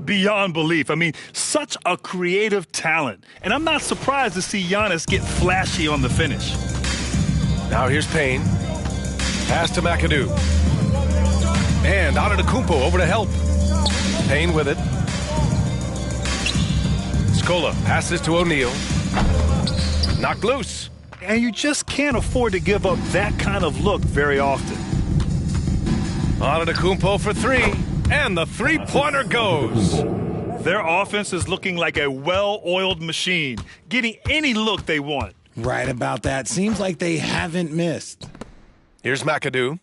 Beyond belief. I mean, such a creative talent. And I'm not surprised to see Giannis get flashy on the finish. Now here's Payne. Pass to McAdoo. And Antetokounmpo over to help. Payne with it. Scola passes to O'Neal. Knocked loose. And you just can't afford to give up that kind of look very often. Antetokounmpo for 3. And the three-pointer goes. Their offense is looking like a well-oiled machine, getting any look they want. Right about that. Seems like they haven't missed. Here's McAdoo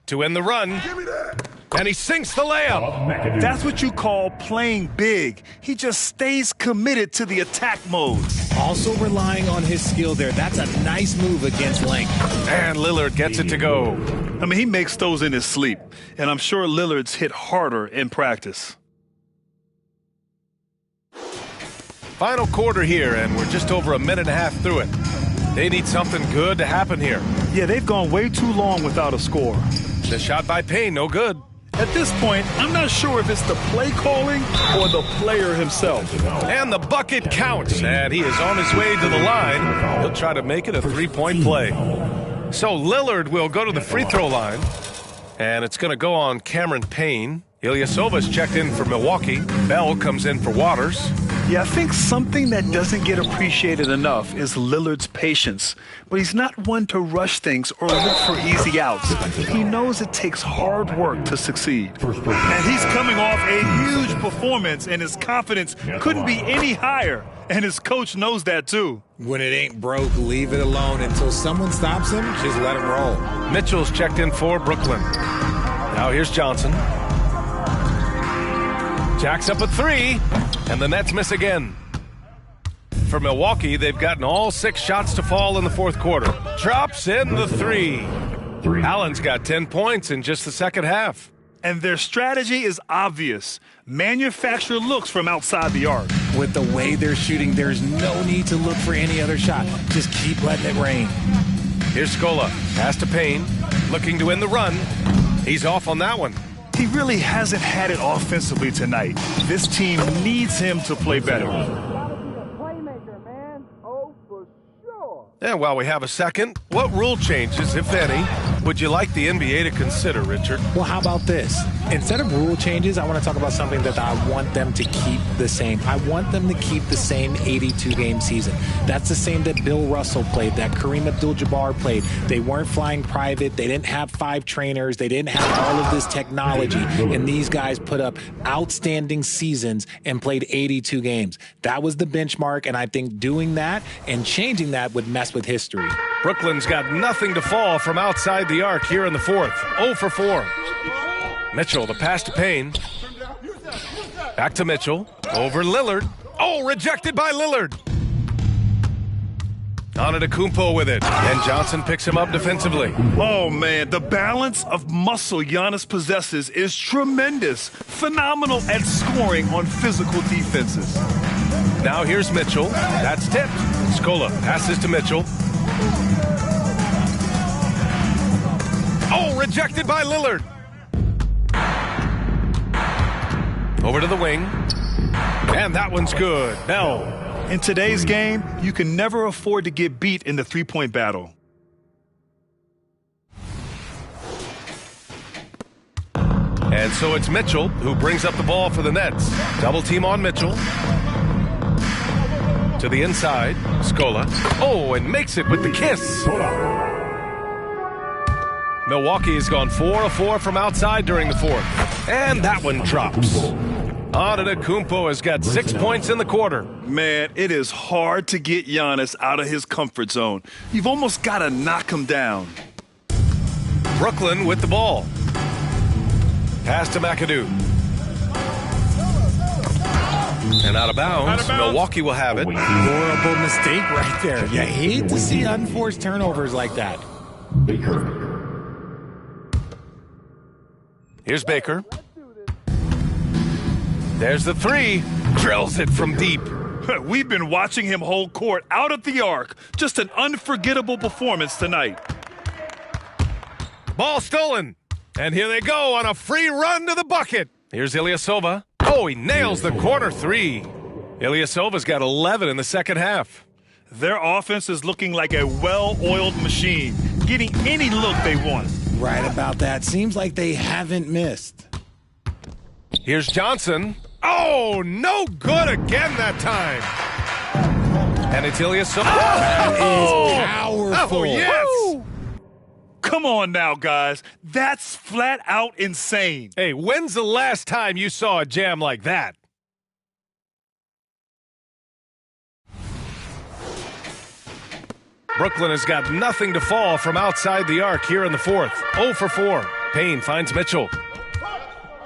to end the run. Give me that. And he sinks the layup. That's what you call playing big. He just stays committed to the attack mode. Also relying on his skill there. That's a nice move against length. And Lillard gets it to go. I mean, he makes those in his sleep. And I'm sure Lillard's hit harder in practice. Final quarter here, and we're just over a minute and a half through it. They need something good to happen here. Yeah, they've gone way too long without a score. The shot by Payne, no good. At this point, I'm not sure if it's the play calling or the player himself. And the bucket counts, and he is on his way to the line. He'll try to make it a three-point play. So Lillard will go to the free throw line, and it's going to go on Cameron Payne. Ilyasova's checked in for Milwaukee. Bell comes in for Waters. Yeah, I think something that doesn't get appreciated enough is Lillard's patience. But he's not one to rush things or look for easy outs. He knows it takes hard work to succeed. And he's coming off a huge performance, and his confidence couldn't be any higher. And his coach knows that, too. When it ain't broke, leave it alone. Until someone stops him, just let him roll. Mitchell's checked in for Brooklyn. Now here's Johnson. Jacks up a 3, and the Nets miss again. For Milwaukee, they've gotten all 6 shots to fall in the fourth quarter. Drops in the 3. Allen's got 10 points in just the second half. And their strategy is obvious. Manufacture looks from outside the arc. With the way they're shooting, there's no need to look for any other shot. Just keep letting it rain. Here's Scola. Pass to Payne. Looking to win the run. He's off on that one. He really hasn't had it offensively tonight. This team needs him to play better. And while we have a second, what rule changes, if any, would you like the NBA to consider, Richard? Well, how about this? Instead of rule changes, I want to talk about something that I want them to keep the same. I want them to keep the same 82-game season. That's the same that Bill Russell played, that Kareem Abdul-Jabbar played. They weren't flying private. They didn't have 5 trainers. They didn't have all of this technology. And these guys put up outstanding seasons and played 82 games. That was the benchmark, and I think doing that and changing that would mess with history. Brooklyn's got nothing to fall from outside the arc here in the fourth. 0 for 4. Mitchell, the pass to Payne. Back to Mitchell. Over Lillard. Oh, rejected by Lillard. Antetokounmpo with it. And Johnson picks him up defensively. Oh, man, the balance of muscle Giannis possesses is tremendous. Phenomenal at scoring on physical defenses. Now here's Mitchell. That's tipped. Scola passes to Mitchell. Oh, rejected by Lillard. Over to the wing. And that one's good. Bell. In today's game, you can never afford to get beat in the three-point battle. And so it's Mitchell who brings up the ball for the Nets. Double team on Mitchell. To the inside. Scola. Oh, and makes it with the kiss. Milwaukee has gone 4 of 4 from outside during the fourth. And that one drops. Antetokounmpo has got 6 points in the quarter. Man, it is hard to get Giannis out of his comfort zone. You've almost got to knock him down. Brooklyn with the ball. Pass to McAdoo. And out of bounds. Milwaukee will have it. Horrible mistake right there. You hate to see unforced turnovers like that. Here's Baker. There's the three. Drills it from deep. We've been watching him hold court out at the arc. Just an unforgettable performance tonight. Ball stolen. And here they go on a free run to the bucket. Here's Ilyasova. Oh, he nails the corner three. Ilyasova's got 11 in the second half. Their offense is looking like a well-oiled machine, getting any look they want. Right about that. Seems like they haven't missed. Here's Johnson. Oh, no good again that time. And it's Ilyasova. That is powerful. Oh, yes. Woo! Come on now, guys. That's flat out insane. Hey, when's the last time you saw a jam like that? Brooklyn has got nothing to fall from outside the arc here in the fourth. 0 for 4. Payne finds Mitchell.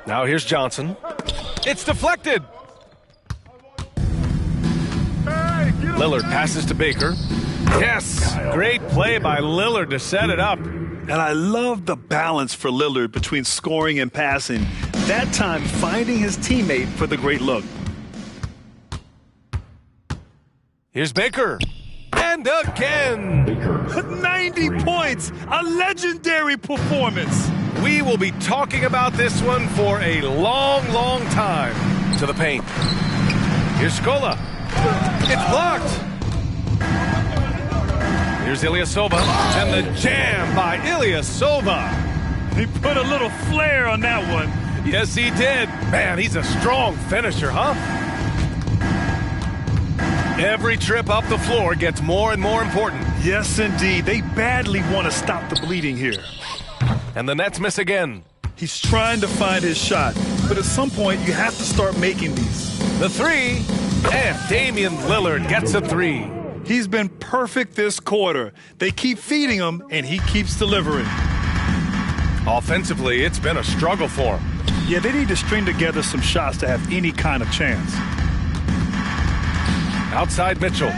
Now here's Johnson. It's deflected. Lillard passes to Baker. Yes, great play by Lillard to set it up. And I love the balance for Lillard between scoring and passing. That time finding his teammate for the great look. Here's Baker. And again. 90 points. A legendary performance. We will be talking about this one for a long, long time. To the paint. Here's Scola. It's blocked. Here's Ilyasova. And the jam by Ilyasova. He put a little flair on that one. Yes, he did. Man, he's a strong finisher, huh? Every trip up the floor gets more and more important. Yes, indeed. They badly want to stop the bleeding here. And the Nets miss again. He's trying to find his shot, but at some point you have to start making these. The three, and Damian Lillard gets a three. He's been perfect this quarter. They keep feeding him, and he keeps delivering. Offensively, it's been a struggle for him. Yeah, they need to string together some shots to have any kind of chance. Outside Mitchell.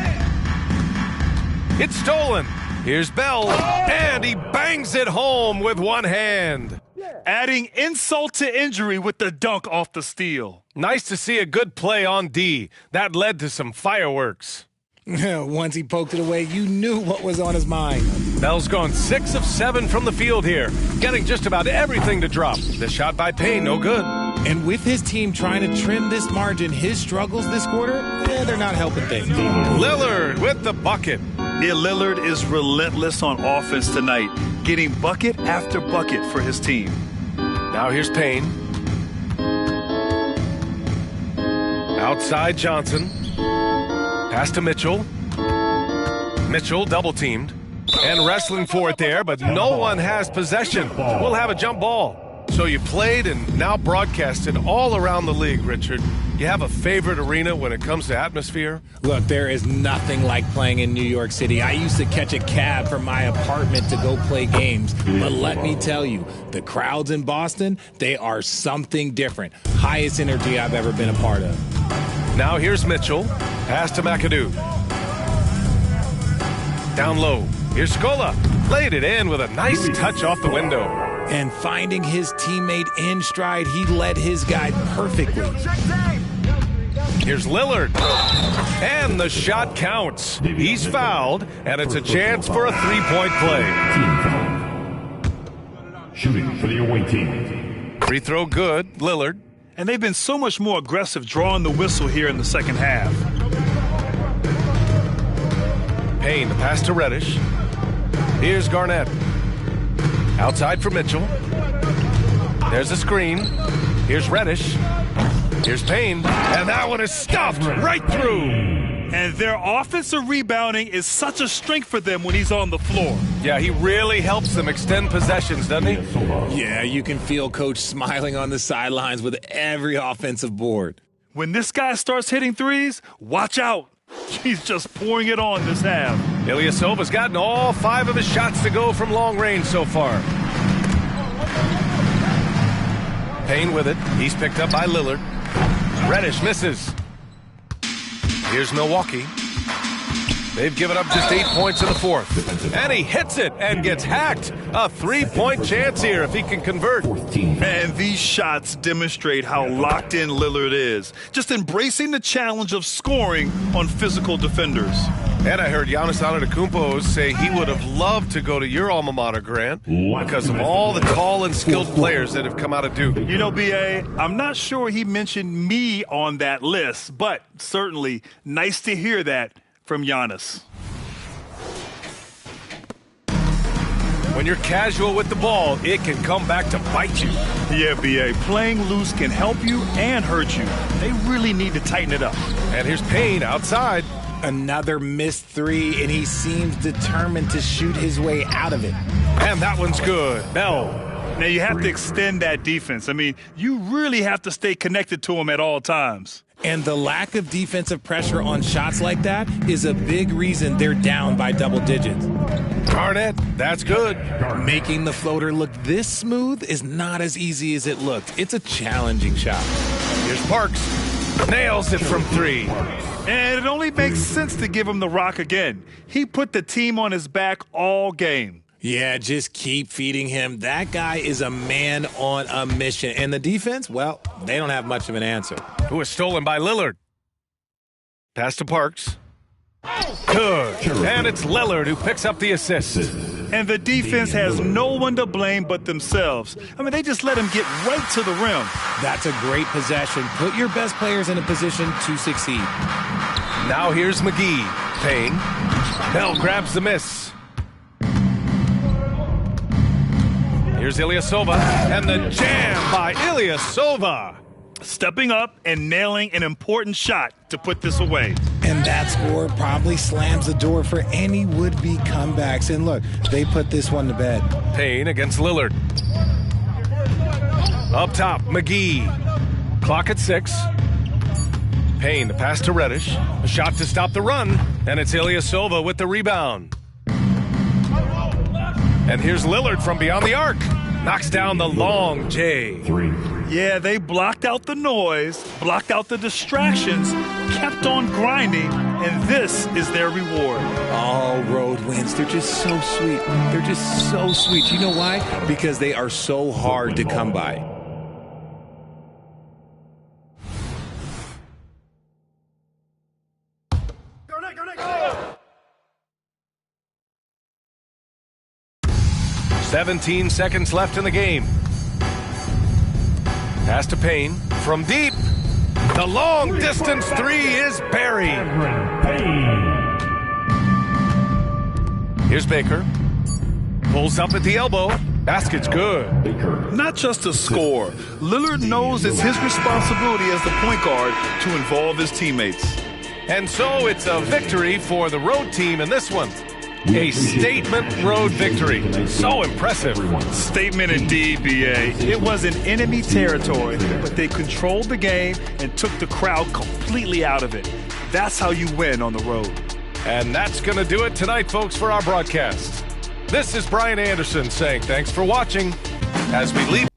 It's stolen. Here's Bell, and he bangs it home with one hand. Adding insult to injury with the dunk off the steal. Nice to see a good play on D. That led to some fireworks. Once he poked it away, you knew what was on his mind. Bell's gone 6 of 7 from the field here, getting just about everything to drop. The shot by Payne, no good. And with his team trying to trim this margin, his struggles this quarter, they're not helping things. Lillard with the bucket. Yeah, Lillard is relentless on offense tonight, getting bucket after bucket for his team. Now here's Payne. Outside Johnson. Pass to Mitchell. Mitchell double-teamed and wrestling for it there, but no one has possession. We'll have a jump ball. So you played and now broadcasted all around the league, Richard. You have a favorite arena when it comes to atmosphere? Look, there is nothing like playing in New York City. I used to catch a cab from my apartment to go play games. But let me tell you, the crowds in Boston, they are something different. Highest energy I've ever been a part of. Now here's Mitchell. Pass to McAdoo. Down low. Here's Scola. Laid it in with a nice touch off the window. And finding his teammate in stride, he led his guy perfectly. Here's Lillard. And the shot counts. He's fouled, and it's a chance for a three-point play. Shooting for the away team. Free throw good, Lillard. And they've been so much more aggressive drawing the whistle here in the second half. Payne, the pass to Reddish. Here's Garnett. Outside for Mitchell. There's a screen. Here's Reddish. Here's Payne. And that one is stuffed right through. And their offensive rebounding is such a strength for them when he's on the floor. Yeah, he really helps them extend possessions, doesn't he? Yeah, you can feel Coach smiling on the sidelines with every offensive board. When this guy starts hitting threes, watch out. He's just pouring it on this half. Ilyasova's gotten all 5 of his shots to go from long range so far. Payne with it. He's picked up by Lillard. Reddish misses. Here's Milwaukee. They've given up just 8 points in the fourth. And he hits it and gets hacked. A 3-point chance here if he can convert. And these shots demonstrate how locked in Lillard is. Just embracing the challenge of scoring on physical defenders. And I heard Giannis Antetokounmpo say he would have loved to go to your alma mater, Grant, because of all the tall and skilled players that have come out of Duke. You know, B.A., I'm not sure he mentioned me on that list, but certainly nice to hear that from Giannis. When you're casual with the ball, it can come back to bite you. Yeah, B.A., playing loose can help you and hurt you. They really need to tighten it up. And here's Payne outside. Another missed 3, and he seems determined to shoot his way out of it. And that one's good. Bell. Now, you have to extend that defense. I mean, you really have to stay connected to him at all times. And the lack of defensive pressure on shots like that is a big reason they're down by double digits. Garnett, that's good. Making the floater look this smooth is not as easy as it looked. It's a challenging shot. Here's Parks. Nails it from 3. And it only makes sense to give him the rock again. He put the team on his back all game. Yeah, just keep feeding him. That guy is a man on a mission. And the defense, well, they don't have much of an answer. Who was stolen by Lillard. Pass to Parks. Good. And it's Lillard who picks up the assist. And the defense has no one to blame but themselves. I mean, they just let him get right to the rim. That's a great possession. Put your best players in a position to succeed. Now here's McGee. Payne. Bell grabs the miss. Here's Ilyasova. And the jam by Ilyasova. Stepping up and nailing an important shot to put this away. And that score probably slams the door for any would-be comebacks. And look, they put this one to bed. Payne against Lillard. Up top, McGee. Clock at 6. Payne, the pass to Reddish. A shot to stop the run. And it's Ilyasova with the rebound. And here's Lillard from beyond the arc. Knocks down the long J. 3. Yeah, they blocked out the noise, blocked out the distractions, kept on grinding, and this is their reward. All road wins. They're just so sweet. They're just so sweet. You know why? Because they are so hard to come by. Go. 17 seconds left in the game. Pass to Payne from deep. The long distance 3 is buried. Here's Baker. Pulls up at the elbow. Basket's good. Not just a score. Lillard knows it's his responsibility as the point guard to involve his teammates. And so it's a victory for the road team in this one. A statement road victory. So impressive. Statement indeed, B.A. It was in enemy territory, but they controlled the game and took the crowd completely out of it. That's how you win on the road. And that's going to do it tonight, folks, for our broadcast. This is Brian Anderson saying thanks for watching as we leave.